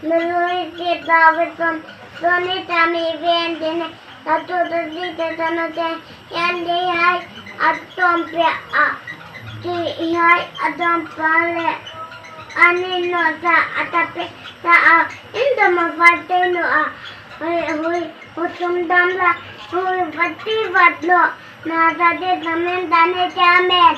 menulis kita betul Tony kami vendine satu tadi tetanute yang dihai atom pia dihai atom pale anino sa atape sa indo mafate no hui utum damla hui pati vatlo na tadi tamen dane chamet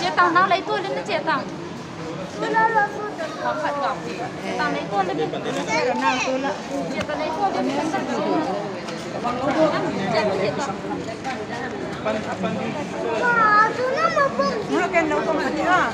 Chị Tòng đang lấy tôi lên đó chị Tòng. Không phải gặp chị. Tòng lấy tôi lên đi. Chị Tòng lấy tôi lên đi. Nó cái nấu không ăn nữa.